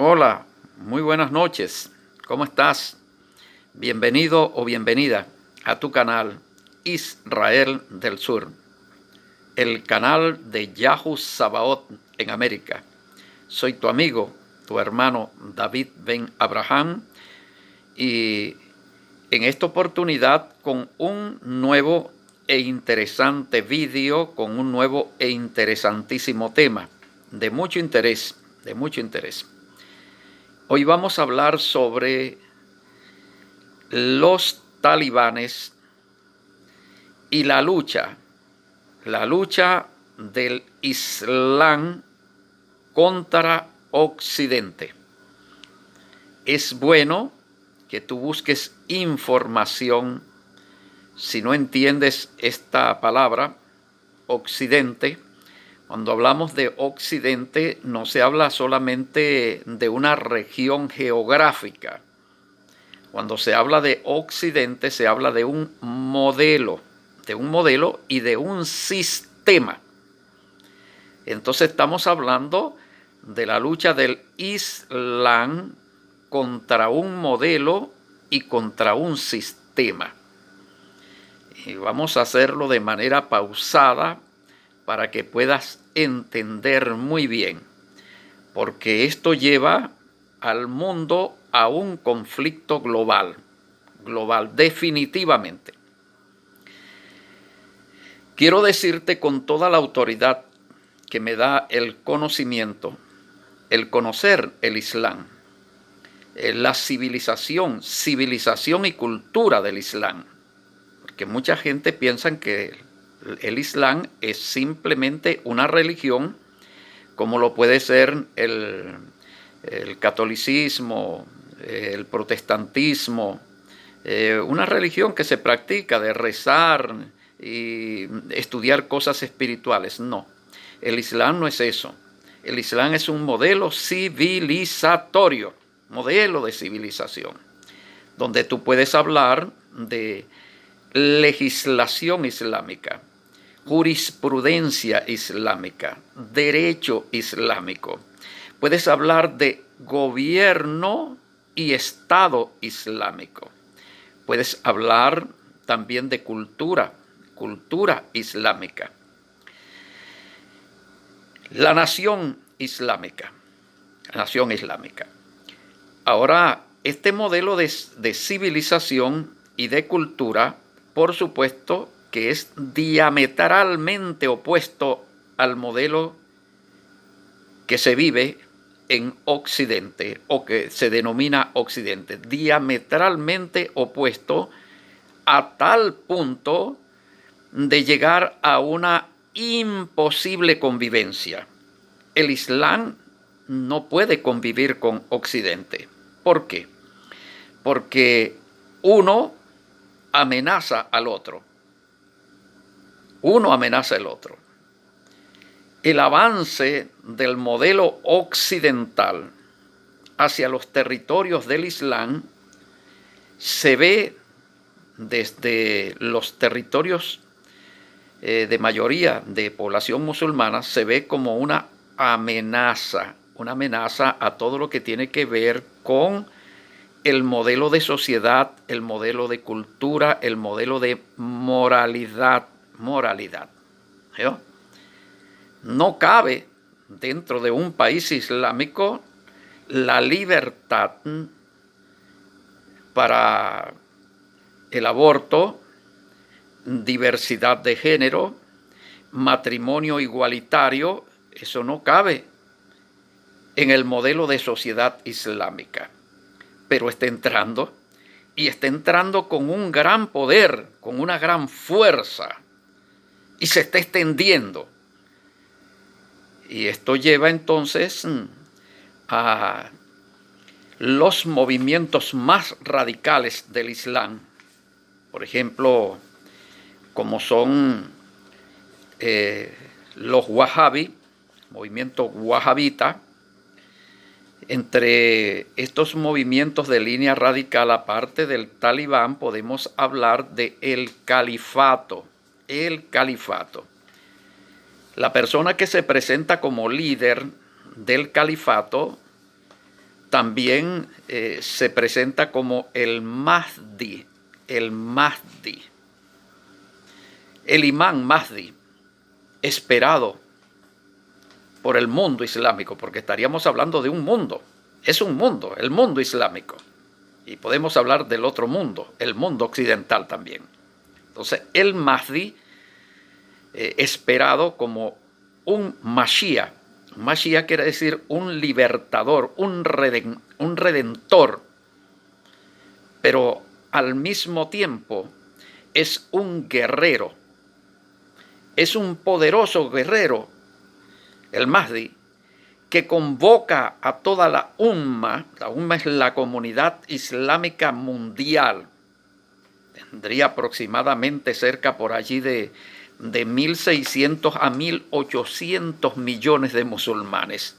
Hola, muy buenas noches. ¿Cómo estás? Bienvenido o bienvenida a tu canal Israel del Sur, el canal de Yahu Sabaoth en América. Soy tu amigo, tu hermano David Ben Abraham, y en esta oportunidad con un nuevo e interesante vídeo, con un nuevo e interesantísimo tema, de mucho interés, de mucho interés. Hoy vamos a hablar sobre los talibanes y la lucha del Islam contra Occidente. Es bueno que tú busques información. Si no entiendes esta palabra, Occidente, cuando hablamos de Occidente no se habla solamente de una región geográfica. Cuando se habla de Occidente, se habla de un modelo y de un sistema. Entonces estamos hablando de la lucha del Islam contra un modelo y contra un sistema. Y vamos a hacerlo de manera pausada para que puedas entender muy bien, porque esto lleva al mundo a un conflicto global, definitivamente. Quiero decirte con toda la autoridad que me da el conocimiento, el conocer el Islam, la civilización y cultura del Islam, porque mucha gente piensa que el Islam es simplemente una religión, como lo puede ser el catolicismo, el protestantismo, una religión que se practica de rezar y estudiar cosas espirituales. No, el Islam no es eso. El Islam es un modelo civilizatorio, modelo de civilización, donde tú puedes hablar de legislación islámica, jurisprudencia islámica, derecho islámico. Puedes hablar de gobierno y Estado islámico. Puedes hablar también de cultura islámica. La nación islámica. Ahora, este modelo de civilización y de cultura, por supuesto, que es diametralmente opuesto al modelo que se vive en Occidente o que se denomina Occidente, diametralmente opuesto a tal punto de llegar a una imposible convivencia. El Islam no puede convivir con Occidente. ¿Por qué? Porque uno amenaza al otro. El avance del modelo occidental hacia los territorios del Islam se ve desde los territorios de mayoría de población musulmana, se ve como una amenaza a todo lo que tiene que ver con el modelo de sociedad, el modelo de cultura, el modelo de moralidad. ¿Sí? No cabe dentro de un país islámico la libertad para el aborto, diversidad de género, matrimonio igualitario. Eso no cabe en el modelo de sociedad islámica. Pero está entrando, y está entrando con un gran poder, con una gran fuerza, y se está extendiendo. Y esto lleva entonces a los movimientos más radicales del Islam, por ejemplo, como son los wahhabí, movimiento wahhabita. Entre estos movimientos de línea radical, aparte del talibán, podemos hablar de el califato. La persona que se presenta como líder del califato también se presenta como el Mahdi, el imán Mahdi, esperado por el mundo islámico, porque estaríamos hablando de un mundo, es un mundo, el mundo islámico, y podemos hablar del otro mundo, el mundo occidental también. Entonces, el Mahdi, esperado como un Mashiach. Mashiach quiere decir un libertador, un redentor, pero al mismo tiempo es un guerrero, es un poderoso guerrero, el Mahdi, que convoca a toda la umma es la comunidad islámica mundial, tendría aproximadamente cerca por allí de 1.600 a 1.800 millones de musulmanes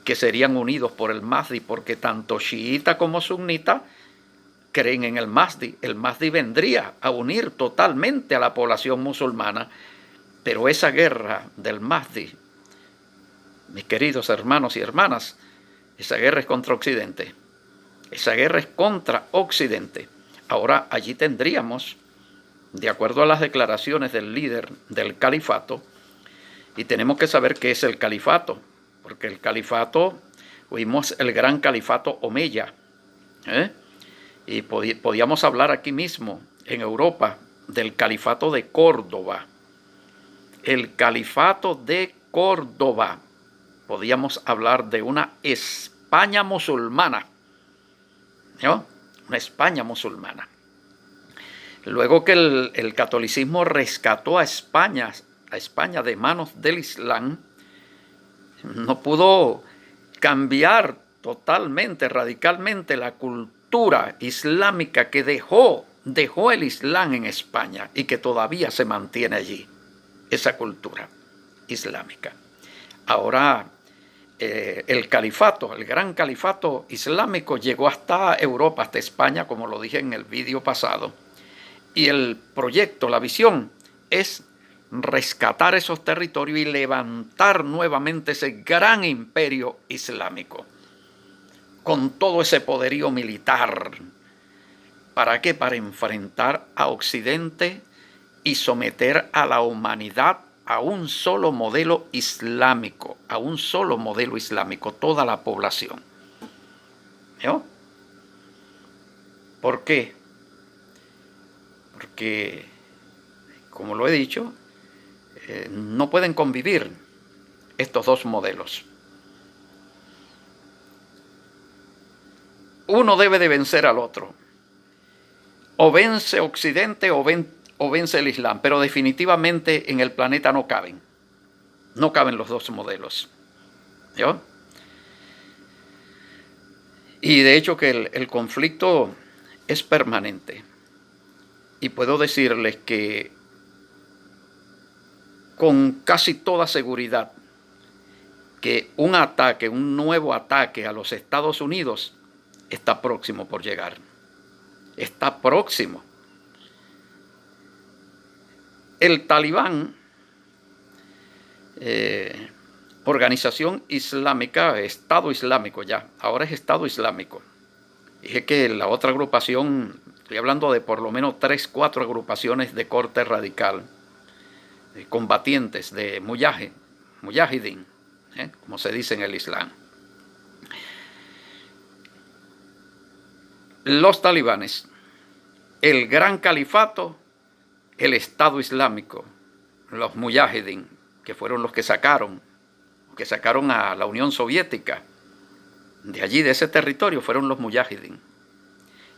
que serían unidos por el Mahdi, porque tanto chiita como sunnita creen en el Mahdi. El Mahdi vendría a unir totalmente a la población musulmana, pero esa guerra del Mahdi, mis queridos hermanos y hermanas, esa guerra es contra Occidente. Esa guerra es contra Occidente. Ahora allí tendríamos, de acuerdo a las declaraciones del líder del califato, y tenemos que saber qué es el califato, porque el califato, oímos el gran califato Omeya, y podíamos hablar aquí mismo, en Europa, del califato de Córdoba. El califato de Córdoba, podíamos hablar de una España musulmana, ¿no? Una España musulmana. Luego que el catolicismo rescató a España de manos del Islam, no pudo cambiar totalmente, radicalmente la cultura islámica que dejó el Islam en España y que todavía se mantiene allí, esa cultura islámica. Ahora el califato, el gran califato islámico llegó hasta Europa, hasta España, como lo dije en el vídeo pasado. Y el proyecto, la visión, es rescatar esos territorios y levantar nuevamente ese gran imperio islámico, con todo ese poderío militar. ¿Para qué? Para enfrentar a Occidente y someter a la humanidad a un solo modelo islámico, toda la población. ¿No? ¿Por qué? Porque, como lo he dicho, no pueden convivir estos dos modelos. Uno debe de vencer al otro. O vence Occidente o vence el Islam, pero definitivamente en el planeta no caben. No caben los dos modelos. ¿No? Y de hecho que el conflicto es permanente. Y puedo decirles que con casi toda seguridad que un nuevo ataque a los Estados Unidos está próximo por llegar. Está próximo. El Talibán, organización islámica, Estado Islámico ya, ahora es Estado Islámico. Dije que la otra agrupación, estoy hablando de por lo menos 3, 4 agrupaciones de corte radical, combatientes de mujahidín, como se dice en el Islam. Los talibanes, el gran califato, el Estado Islámico, los mujahidín, que fueron los que sacaron a la Unión Soviética de allí, de ese territorio, fueron los mujahidín.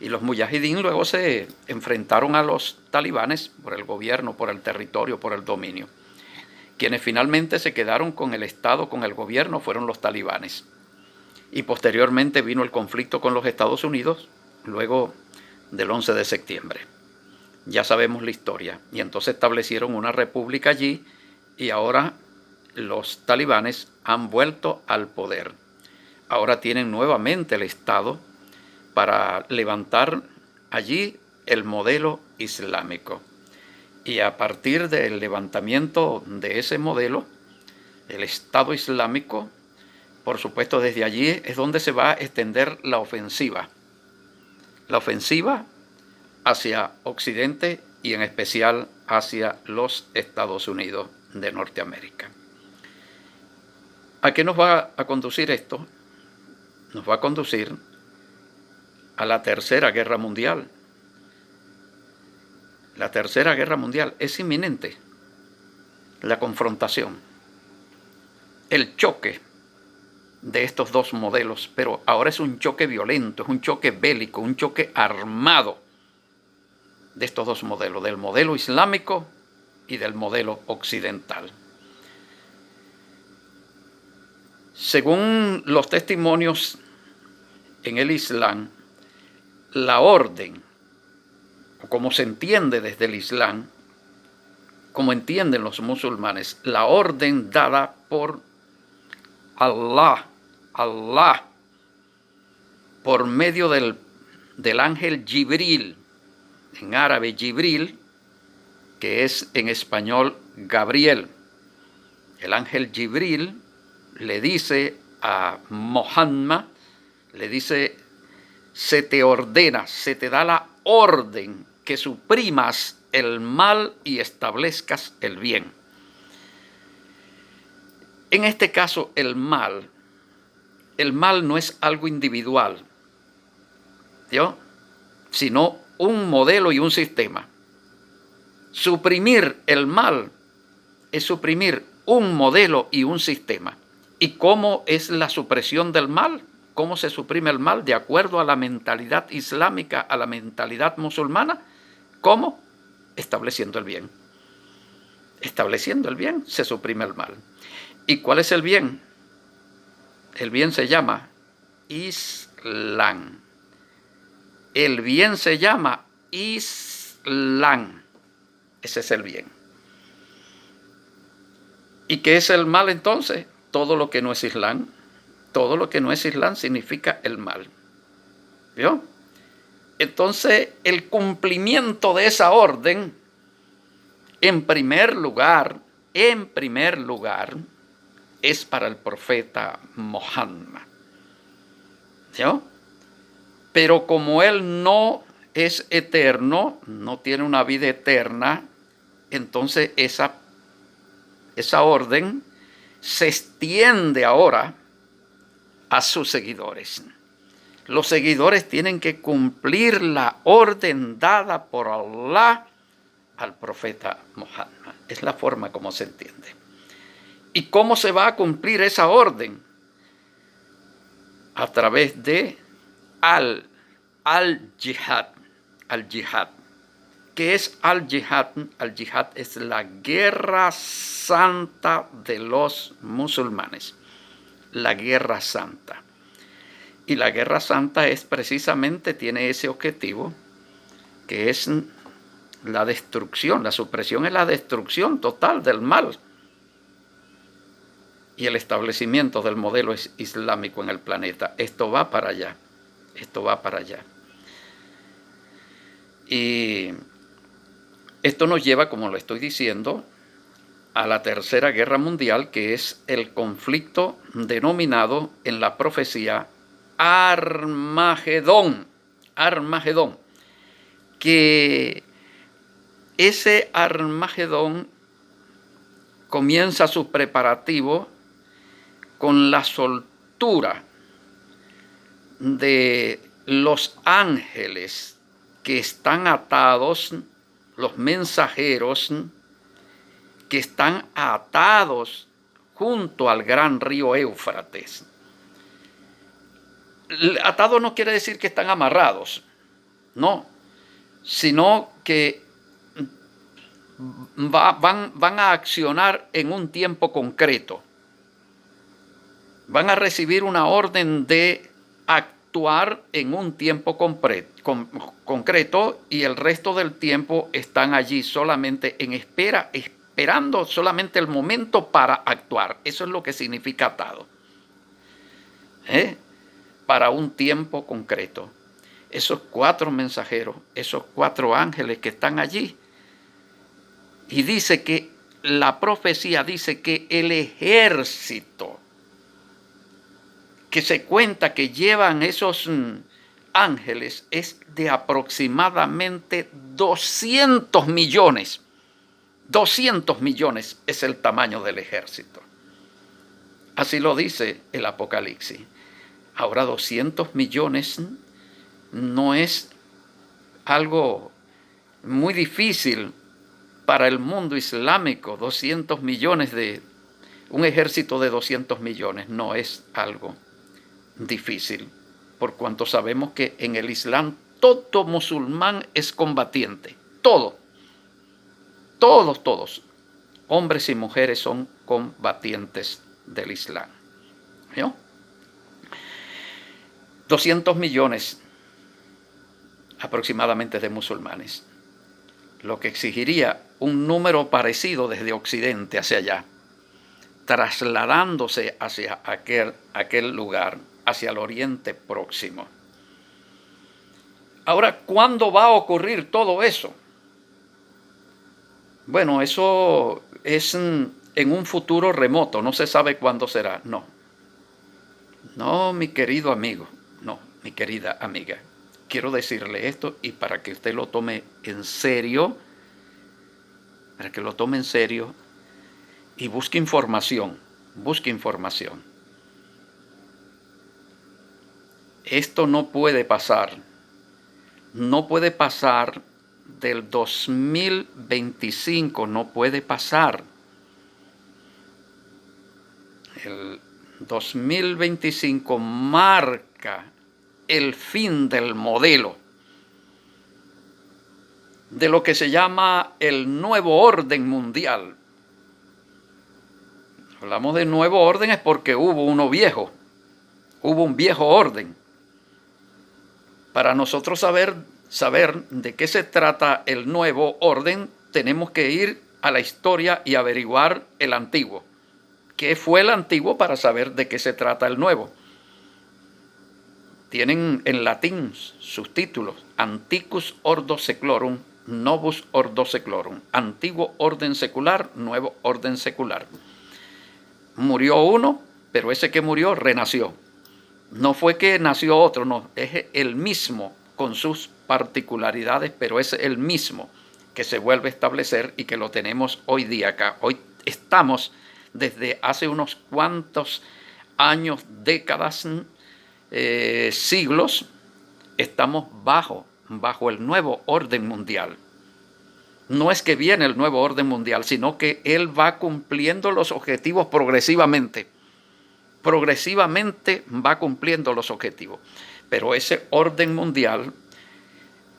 Y los mujahidín luego se enfrentaron a los talibanes por el gobierno, por el territorio, por el dominio. Quienes finalmente se quedaron con el Estado, con el gobierno, fueron los talibanes. Y posteriormente vino el conflicto con los Estados Unidos, luego del 11 de septiembre. Ya sabemos la historia. Y entonces establecieron una república allí y ahora los talibanes han vuelto al poder. Ahora tienen nuevamente el Estado para levantar allí el modelo islámico. Y a partir del levantamiento de ese modelo, el Estado Islámico por supuesto, desde allí es donde se va a extender la ofensiva. La ofensiva hacia Occidente y en especial hacia los Estados Unidos de Norteamérica. ¿A qué nos va a conducir esto? Nos va a conducir a la Tercera Guerra Mundial. La Tercera Guerra Mundial es inminente. La confrontación, el choque de estos dos modelos, pero ahora es un choque violento, es un choque bélico, un choque armado de estos dos modelos, del modelo islámico y del modelo occidental. Según los testimonios en el Islam, la orden, o como se entiende desde el Islam, como entienden los musulmanes, la orden dada por Allah, por medio del ángel Jibril, en árabe Jibril, que es en español Gabriel. El ángel Jibril le dice a Muhammad, le dice, se te ordena, se te da la orden que suprimas el mal y establezcas el bien. En este caso, el mal no es algo individual, ¿yo? Sino un modelo y un sistema. Suprimir el mal es suprimir un modelo y un sistema. ¿Y cómo es la supresión del mal? ¿Cómo se suprime el mal de acuerdo a la mentalidad islámica, a la mentalidad musulmana? ¿Cómo? Estableciendo el bien. Estableciendo el bien se suprime el mal. ¿Y cuál es el bien? El bien se llama Islam. El bien se llama Islam. Ese es el bien. ¿Y qué es el mal entonces? Todo lo que no es Islam. Todo lo que no es Islam significa el mal. ¿Vio? Entonces, el cumplimiento de esa orden, en primer lugar, es para el profeta Muhammad. ¿Vio? Pero como él no es eterno, no tiene una vida eterna, entonces esa orden se extiende ahora a sus seguidores. Los seguidores tienen que cumplir la orden dada por Allah al profeta Muhammad. Es la forma como se entiende. ¿Y cómo se va a cumplir esa orden? A través de al-jihad. Al-jihad. ¿Qué es al-jihad? Al-jihad es la guerra santa de los musulmanes. La guerra santa. Y la guerra santa es precisamente, tiene ese objetivo, que es la destrucción. La supresión es la destrucción total del mal y el establecimiento del modelo islámico en el planeta. Esto va para allá. Esto va para allá. Y esto nos lleva, como lo estoy diciendo, a la Tercera Guerra Mundial, que es el conflicto denominado en la profecía Armagedón. Armagedón. Que ese Armagedón comienza sus preparativos con la soltura de los ángeles que están atados, los mensajeros que están atados junto al gran río Éufrates. Atados no quiere decir que están amarrados, no, sino que van a accionar en un tiempo concreto. Van a recibir una orden de actuar en un tiempo concreto y el resto del tiempo están allí solamente en espera, esperando solamente el momento para actuar. Eso es lo que significa atado. Para un tiempo concreto. Esos 4 mensajeros, esos 4 ángeles que están allí. Y dice que la profecía dice que el ejército que se cuenta que llevan esos ángeles es de aproximadamente 200 millones. 200 millones es el tamaño del ejército. Así lo dice el Apocalipsis. Ahora 200 millones no es algo muy difícil para el mundo islámico. 200 millones de un ejército de 200 millones no es algo difícil, por cuanto sabemos que en el Islam todo musulmán es combatiente. Todos, hombres y mujeres son combatientes del Islam. ¿Vio? 200 millones aproximadamente de musulmanes, lo que exigiría un número parecido desde Occidente hacia allá, trasladándose hacia aquel lugar, hacia el Oriente Próximo. Ahora, ¿cuándo va a ocurrir todo eso? Bueno, eso es en un futuro remoto, no se sabe cuándo será. No, mi querido amigo, no, mi querida amiga. Quiero decirle esto y para que usted lo tome en serio, y busque información. Esto no puede pasar del 2025, no puede pasar. El 2025 marca el fin del modelo de lo que se llama el nuevo orden mundial. Hablamos de nuevo orden es porque hubo un viejo orden. Para nosotros saber de qué se trata el nuevo orden, tenemos que ir a la historia y averiguar el antiguo. ¿Qué fue el antiguo para saber de qué se trata el nuevo? Tienen en latín sus títulos: Antiquus Ordo Seclorum, Novus Ordo Seclorum. Antiguo orden secular, nuevo orden secular. Murió uno, pero ese que murió renació. No fue que nació otro, no, es el mismo con sus particularidades, pero es el mismo que se vuelve a establecer y que lo tenemos hoy día acá. Hoy estamos desde hace unos cuantos años, décadas, siglos, estamos bajo el nuevo orden mundial. No es que viene el nuevo orden mundial, sino que él va cumpliendo los objetivos progresivamente. Progresivamente va cumpliendo los objetivos. Pero ese orden mundial,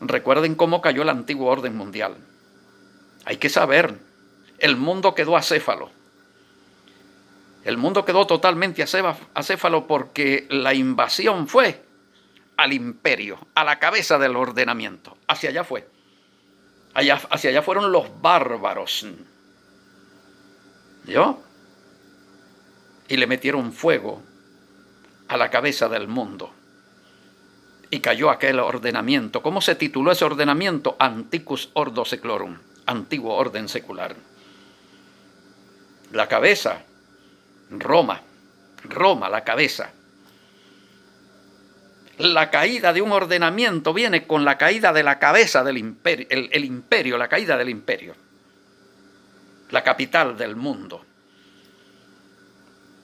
recuerden cómo cayó el antiguo orden mundial. Hay que saber, el mundo quedó acéfalo. El mundo quedó totalmente acéfalo porque la invasión fue al imperio, a la cabeza del ordenamiento. Hacia allá fue. Hacia allá fueron los bárbaros. ¿Yo? Y le metieron fuego a la cabeza del mundo. Y cayó aquel ordenamiento. ¿Cómo se tituló ese ordenamiento? Antiquus Ordo Seclorum, antiguo orden secular. La cabeza, Roma, la cabeza. La caída de un ordenamiento viene con la caída de la cabeza del imperio, el imperio, la caída del imperio, la capital del mundo.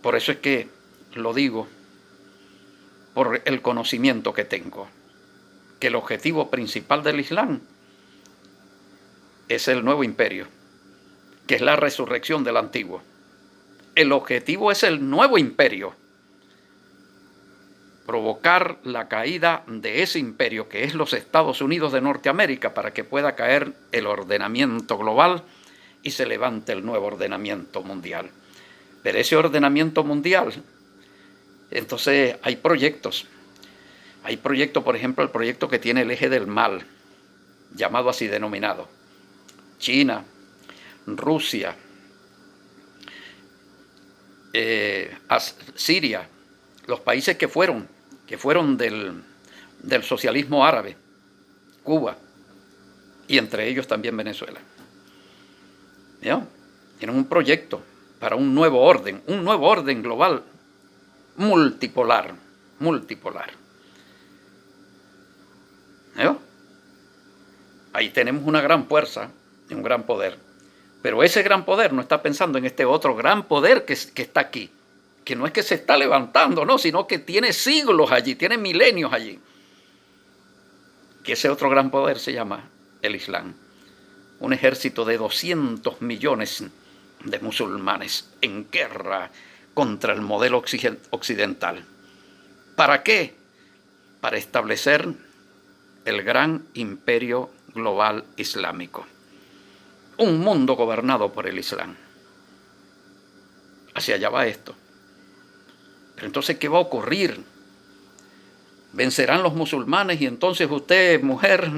Por eso es que lo digo, por el conocimiento que tengo, que el objetivo principal del Islam es el nuevo imperio, que es la resurrección del antiguo. El objetivo es el nuevo imperio, provocar la caída de ese imperio que es los Estados Unidos de Norteamérica para que pueda caer el ordenamiento global y se levante el nuevo ordenamiento mundial. Pero ese ordenamiento mundial, entonces hay proyectos. Hay proyectos, por ejemplo, el proyecto que tiene el eje del mal, llamado así denominado. China, Rusia, Siria, los países que fueron del socialismo árabe, Cuba, y entre ellos también Venezuela. ¿Ya? Tienen un proyecto para un nuevo orden global multipolar, multipolar. ¿Eh? Ahí tenemos una gran fuerza y un gran poder. Pero ese gran poder no está pensando en este otro gran poder que está aquí. Que no es que se está levantando, no, sino que tiene siglos allí, tiene milenios allí. Que ese otro gran poder se llama el Islam. Un ejército de 200 millones de musulmanes en guerra contra el modelo occidental. ¿Para qué? Para establecer el gran imperio global islámico. Un mundo gobernado por el Islam. Hacia allá va esto. Pero entonces, ¿qué va a ocurrir? Vencerán los musulmanes y entonces usted, mujer,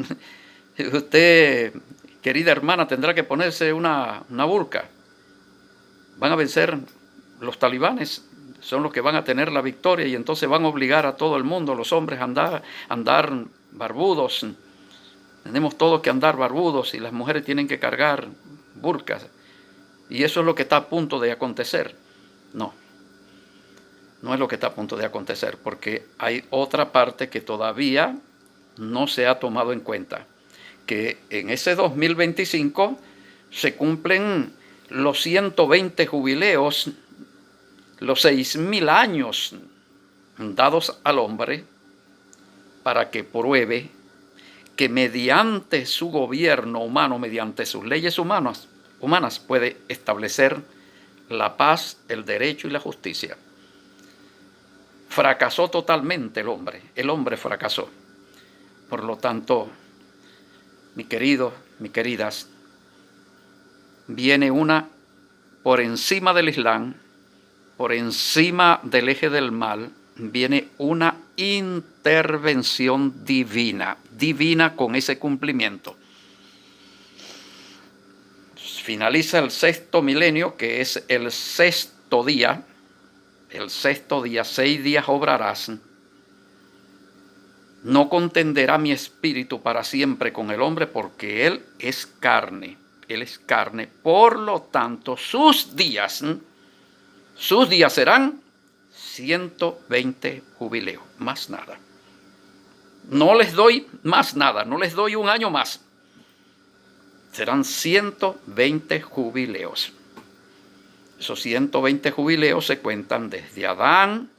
usted, querida hermana, tendrá que ponerse una burka. Van a vencer los talibanes, son los que van a tener la victoria y entonces van a obligar a todo el mundo, los hombres, a andar barbudos. Tenemos todos que andar barbudos y las mujeres tienen que cargar burkas. Y eso es lo que está a punto de acontecer. No, no es lo que está a punto de acontecer, porque hay otra parte que todavía no se ha tomado en cuenta. Que en ese 2025 se cumplen los 120 jubileos, los 6.000 años dados al hombre para que pruebe que mediante su gobierno humano, mediante sus leyes humanas puede establecer la paz, el derecho y la justicia. Fracasó totalmente el hombre fracasó. Por lo tanto, mi querido, mis queridas, viene una por encima del Islam, por encima del eje del mal, viene una intervención divina, divina con ese cumplimiento. Finaliza el sexto milenio, que es el sexto día, 6 días obrarás. No contenderá mi espíritu para siempre con el hombre, porque él es carne, por lo tanto sus días serán 120 jubileos, más nada. No les doy más nada, no les doy un año más. Serán 120 jubileos. Esos 120 jubileos se cuentan desde Adán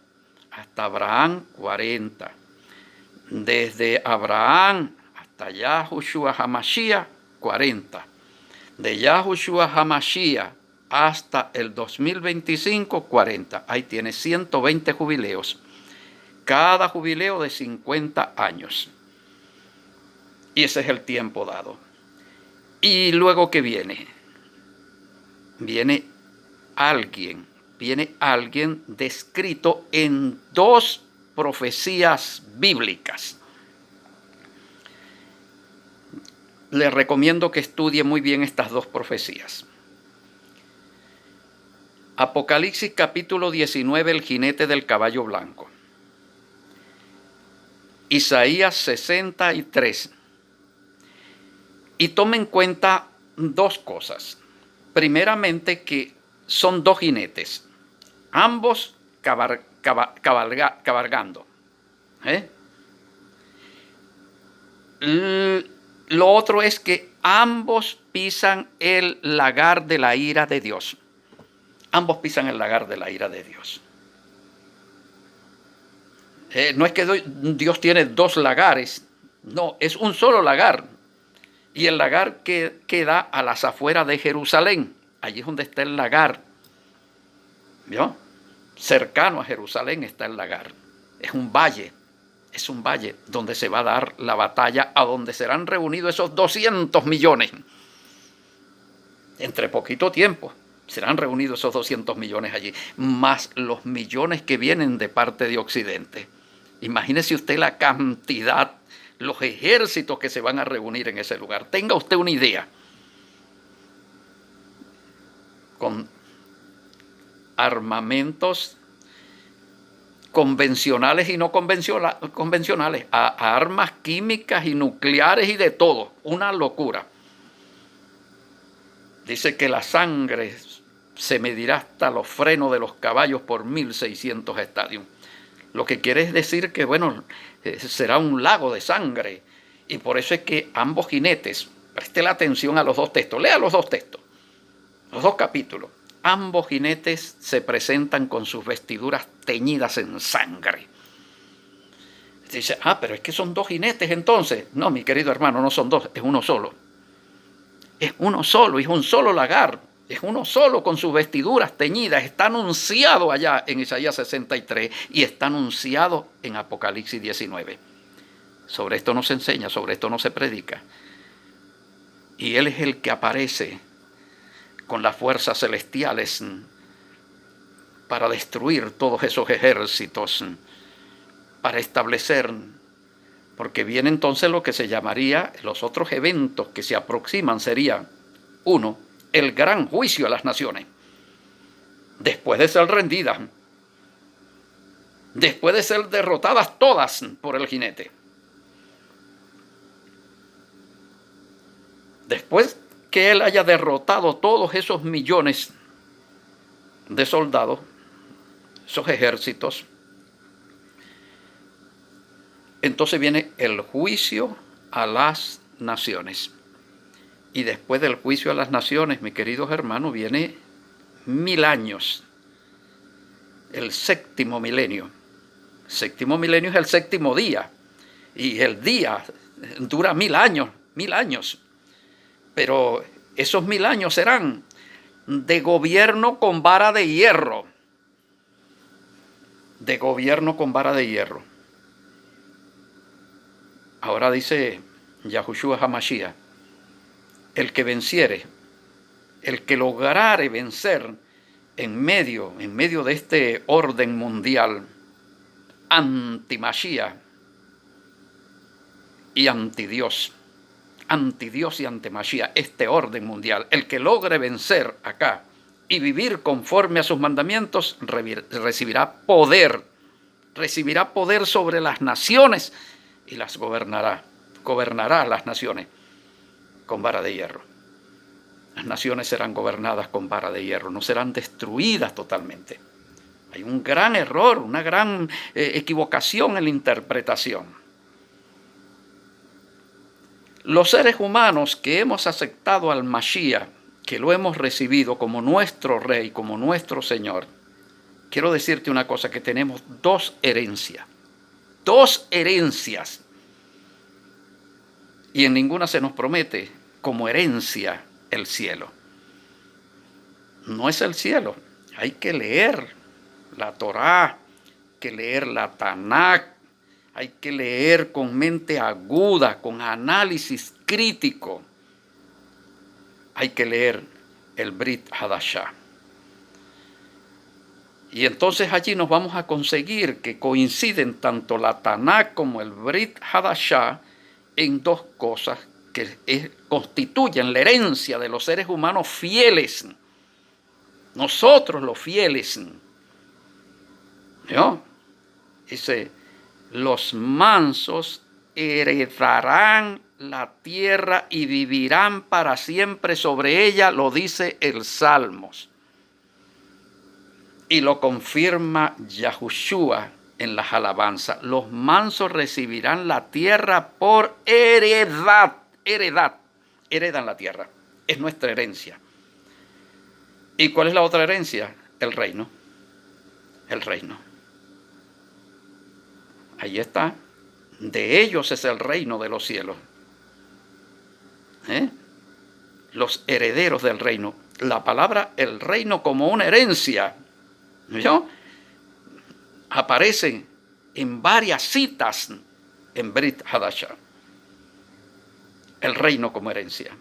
hasta Abraham, 40. Desde Abraham hasta Yahushua HaMashiach, 40. De Yahushua HaMashiach hasta el 2025, 40. Ahí tiene 120 jubileos. Cada jubileo de 50 años. Y ese es el tiempo dado. Y luego, ¿qué viene? Viene alguien descrito en 2 profecías bíblicas. Le recomiendo que estudie muy bien estas 2 profecías. Apocalipsis capítulo 19, el jinete del caballo blanco. Isaías 63. Y tome en cuenta 2 cosas. Primeramente, que son 2 jinetes, ambos cabalgando. Lo otro es que ambos pisan el lagar de la ira de Dios. Ambos pisan el lagar de la ira de Dios. No es que Dios tiene 2 lagares, no, es un solo lagar. Y el lagar que queda a las afueras de Jerusalén. Allí es donde está el lagar. ¿Vio? Cercano a Jerusalén está el lagar. Es un valle donde se va a dar la batalla, a donde serán reunidos esos 200 millones. Entre poquito tiempo serán reunidos esos 200 millones allí, más los millones que vienen de parte de Occidente. Imagínese usted la cantidad, los ejércitos que se van a reunir en ese lugar. Tenga usted una idea. Con armamentos convencionales y no convencionales, a armas químicas y nucleares y de todo. Una locura. Dice que la sangre se medirá hasta los frenos de los caballos por 1600 estadios. Lo que quiere decir que, bueno, será un lago de sangre. Y por eso es que ambos jinetes, preste la atención a los dos textos, lea los dos textos, los dos capítulos. Ambos jinetes se presentan con sus vestiduras teñidas en sangre. Dice, pero es que son dos jinetes entonces. No, mi querido hermano, no son dos, es uno solo. Es uno solo, es un solo lagar. Es uno solo con sus vestiduras teñidas. Está anunciado allá en Isaías 63 y está anunciado en Apocalipsis 19. Sobre esto no se enseña, sobre esto no se predica. Y Él es el que aparece con las fuerzas celestiales para destruir todos esos ejércitos, para establecer, porque viene entonces lo que se llamaría, los otros eventos que se aproximan serían, uno, el gran juicio a las naciones, después de ser rendidas, después de ser derrotadas todas por el jinete. Después que él haya derrotado todos esos millones de soldados, esos ejércitos, entonces viene el juicio a las naciones. Y después del juicio a las naciones, mis queridos hermanos, viene 1000 años, el séptimo milenio. El séptimo milenio es el séptimo día, y el día dura 1000 años, 1000 años. Pero esos 1000 años serán de gobierno con vara de hierro. De gobierno con vara de hierro. Ahora dice Yahushua HaMashiach, el que venciere, el que lograre vencer en medio de este orden mundial anti-Mashiach y anti-Dios y anti-Mashiach, este orden mundial, el que logre vencer acá y vivir conforme a sus mandamientos, recibirá poder sobre las naciones y las gobernará las naciones con vara de hierro. Las naciones serán gobernadas con vara de hierro, no serán destruidas totalmente. Hay un gran error, una gran equivocación en la interpretación. Los seres humanos que hemos aceptado al Mashiach, que lo hemos recibido como nuestro Rey, como nuestro Señor, quiero decirte una cosa, que tenemos dos herencias. Y en ninguna se nos promete como herencia el cielo. No es el cielo. Hay que leer la Torá, hay que leer la Tanakh, hay que leer con mente aguda, con análisis crítico. Hay que leer el Brit Hadashah. Y entonces allí nos vamos a conseguir que coinciden tanto la Tanakh como el Brit Hadashah en dos cosas que constituyen la herencia de los seres humanos fieles. Nosotros los fieles. ¿No? Dice, los mansos heredarán la tierra y vivirán para siempre sobre ella, lo dice el Salmos. Y lo confirma Yahushua en las alabanzas. Los mansos recibirán la tierra por heredad. Heredan la tierra. Es nuestra herencia. ¿Y cuál es la otra herencia? El reino. El reino. Ahí está. De ellos es el reino de los cielos. Los herederos del reino. La palabra el reino como una herencia, ¿no? Aparece en varias citas en Brit Hadashah. El reino como herencia.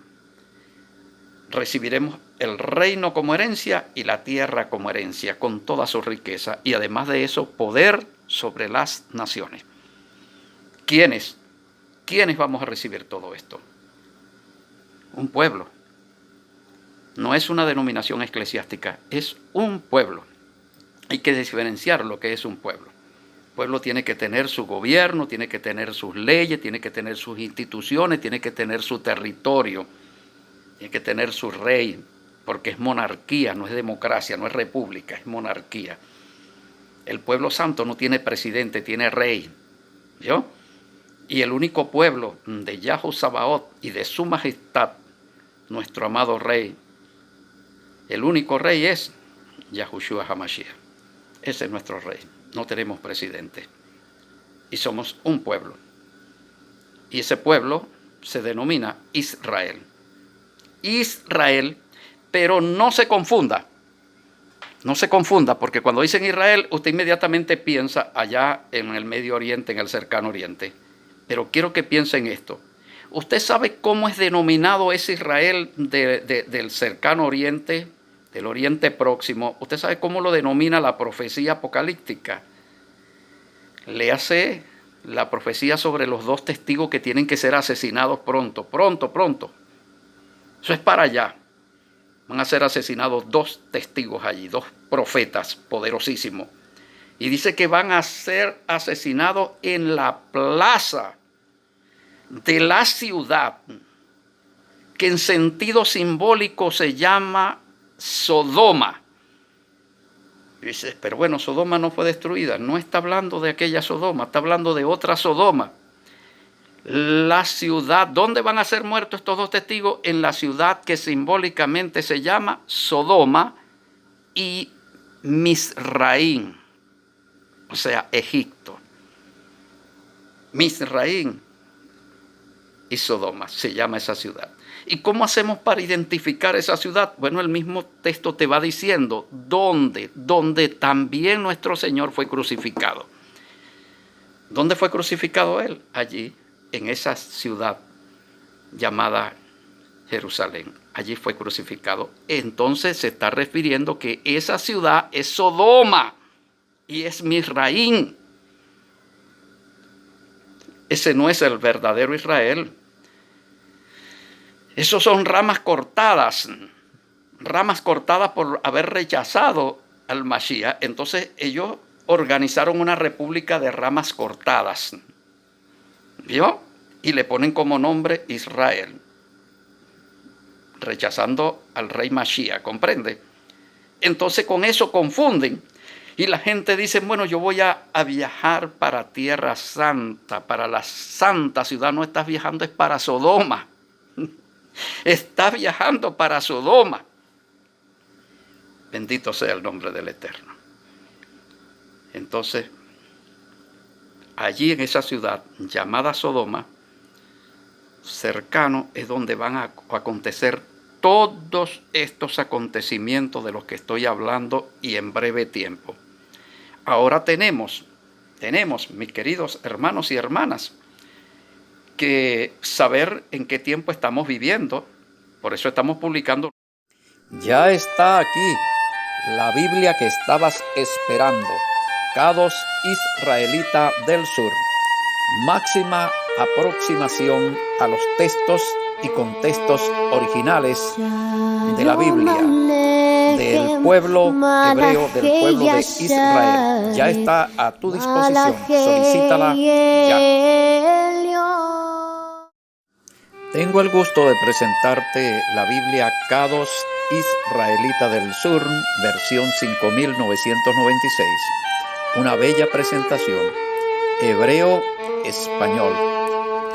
Recibiremos el reino como herencia y la tierra como herencia, con toda su riqueza. Y además de eso, poder sobre las naciones. ¿Quiénes vamos a recibir todo esto? Un pueblo. No es una denominación eclesiástica, es un pueblo. Hay que diferenciar lo que es un pueblo. El pueblo tiene que tener su gobierno, tiene que tener sus leyes, tiene que tener sus instituciones, tiene que tener su territorio, tiene que tener su rey, porque es monarquía, no es democracia, no es república, es monarquía. El pueblo santo no tiene presidente, tiene rey, ¿vio? Y el único pueblo de Yahweh Sabaoth y de su majestad, nuestro amado rey, el único rey es Yahushua HaMashiach. Ese es nuestro rey. No tenemos presidente. Y somos un pueblo. Y ese pueblo se denomina Israel. Israel, pero no se confunda. No se confunda, porque cuando dicen Israel, usted inmediatamente piensa allá en el Medio Oriente, en el cercano Oriente. Pero quiero que piense en esto. ¿Usted sabe cómo es denominado ese Israel del cercano Oriente, del Oriente Próximo? ¿Usted sabe cómo lo denomina la profecía apocalíptica? Léase la profecía sobre los 2 testigos que tienen que ser asesinados pronto. Eso es para allá. Van a ser asesinados 2 testigos allí, 2 profetas poderosísimos. Y dice que van a ser asesinados en la plaza de la ciudad, que en sentido simbólico se llama Sodoma. Y dice, pero bueno, Sodoma no fue destruida. No está hablando de aquella Sodoma, está hablando de otra Sodoma. La ciudad, ¿dónde van a ser muertos estos 2 testigos? En la ciudad que simbólicamente se llama Sodoma y Misraín, o sea, Egipto. Misraín y Sodoma se llama esa ciudad. ¿Y cómo hacemos para identificar esa ciudad? Bueno, el mismo texto te va diciendo donde también nuestro Señor fue crucificado. ¿Dónde fue crucificado Él? Allí, en esa ciudad llamada Jerusalén. Allí fue crucificado. Entonces se está refiriendo que esa ciudad es Sodoma y es Misraín. Ese no es el verdadero Israel. Esos son ramas cortadas por haber rechazado al Mashiach. Entonces ellos organizaron una república de ramas cortadas, ¿vio? Y le ponen como nombre Israel, rechazando al rey Mashiach, ¿comprende? Entonces con eso confunden. Y la gente dice, bueno, yo voy a viajar para Tierra Santa, para la santa ciudad. No estás viajando, es para Sodoma. Estás viajando para Sodoma. Bendito sea el nombre del Eterno. Entonces, allí en esa ciudad llamada Sodoma, cercano es donde van a acontecer todos estos acontecimientos de los que estoy hablando y en breve tiempo. Ahora tenemos, mis queridos hermanos y hermanas, que saber en qué tiempo estamos viviendo. Por eso estamos publicando. Ya está aquí la Biblia que estabas esperando. Kadosh Israelita del Sur. Máxima aproximación a los textos y contextos originales de la Biblia, del pueblo hebreo, del pueblo de Israel. Ya está a tu disposición. Solicítala ya. Tengo el gusto de presentarte la Biblia Kadosh Israelita del Sur, versión 5996. Una bella presentación, hebreo-español.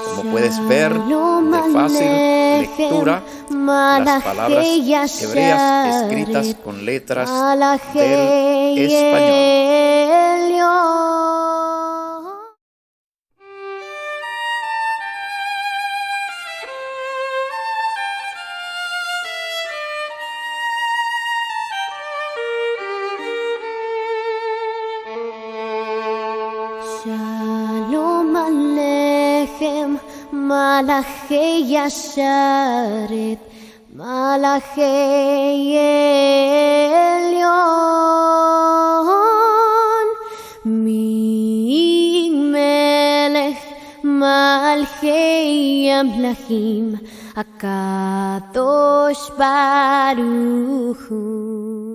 Como puedes ver, de fácil lectura, las palabras hebreas escritas con letras del español. Shalom Aleichem, Malachei Yasharet, Malachei Elyon, Min Melech, Malchei Amlachim, HaKadosh Baruch Hu.